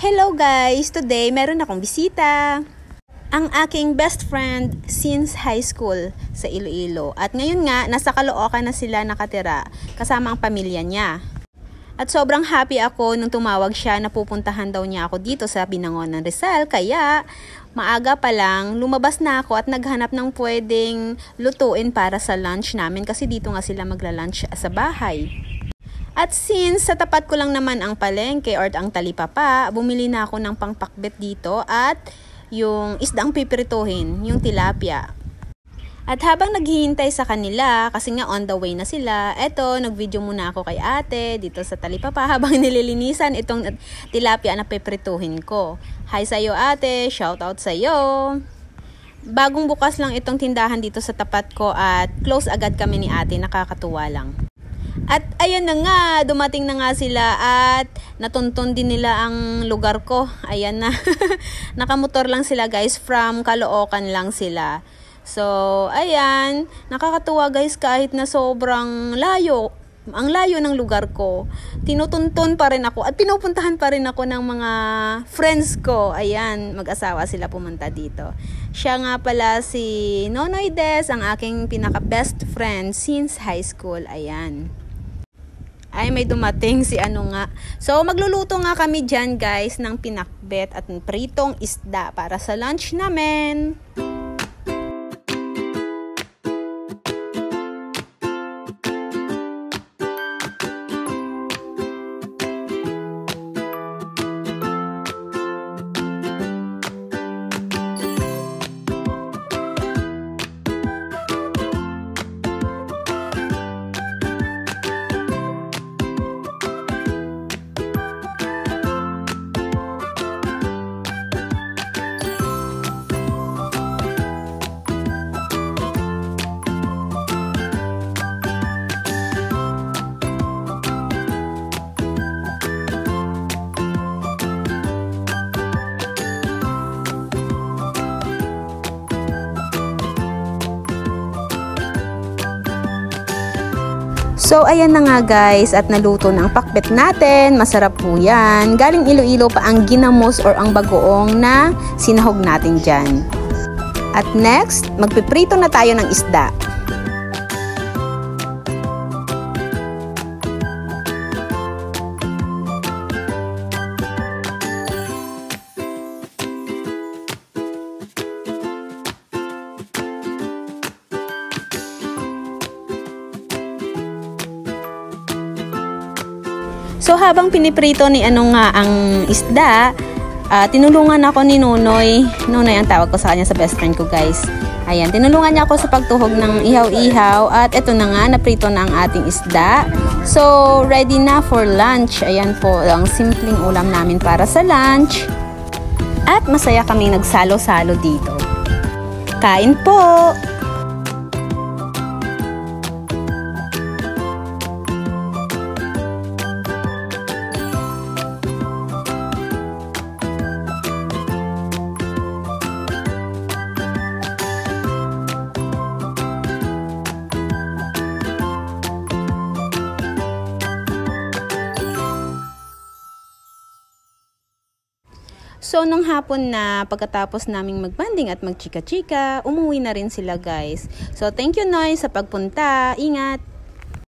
Hello guys! Today, meron akong bisita. Ang aking best friend since high school sa Iloilo. At ngayon nga, nasa Caloocan na sila nakatira kasama ang pamilya niya. At sobrang happy ako nung tumawag siya na pupuntahan daw niya ako dito sa Binangonan, Rizal. Kaya maaga pa lang, lumabas na ako at naghanap ng pwedeng lutuin para sa lunch namin. Kasi dito nga sila magla-lunch sa bahay. At since sa tapat ko lang naman ang palengke or ang talipapa, bumili na ako ng pangpakbet dito at yung isdang pipirituhin, yung tilapia. At habang naghihintay sa kanila, kasi nga on the way na sila, eto, nag-video muna ako kay ate dito sa talipapa habang nililinisan itong tilapia na pipirituhin ko. Hi sa'yo ate, shout out sa'yo. Bagong bukas lang itong tindahan dito sa tapat ko at close agad kami ni ate, nakakatuwa lang. At ayan na nga, dumating na nga sila at natuntun din nila ang lugar ko. Ayan na, nakamotor lang sila guys, from Caloocan lang sila. So, ayan, nakakatuwa guys kahit na sobrang layo. Ang layo ng lugar ko, tinutuntun pa rin ako at pinupuntahan pa rin ako ng mga friends ko. Ayan, mag-asawa sila pumunta dito. Siya nga pala si Nonoy Des, ang aking pinaka-best friend since high school. Ayan. Ay, may dumating si ano nga. So, magluluto nga kami dyan guys ng pinakbet at pritong isda para sa lunch namin. So, ayan na nga guys, at naluto ng pakbet natin. Masarap po yan. Galing Iloilo pa ang ginamos or ang bagoong na sinahog natin dyan. At next, magpiprito na tayo ng isda. So habang piniprito ni ano nga ang isda, tinulungan ako ni Nonoy. Nonoy ang tawag ko sa kanya, sa best friend ko guys. Ayan, tinulungan niya ako sa pagtuhog ng ihaw-ihaw at eto na nga, naprito na ang ating isda. So ready na for lunch. Ayan po ang simpleng ulam namin para sa lunch. At masaya kaming nagsalo-salo dito. Kain po! So, nung hapon na pagkatapos naming magbanding at magchika-chika, umuwi na rin sila guys. So, thank you Noy sa pagpunta. Ingat!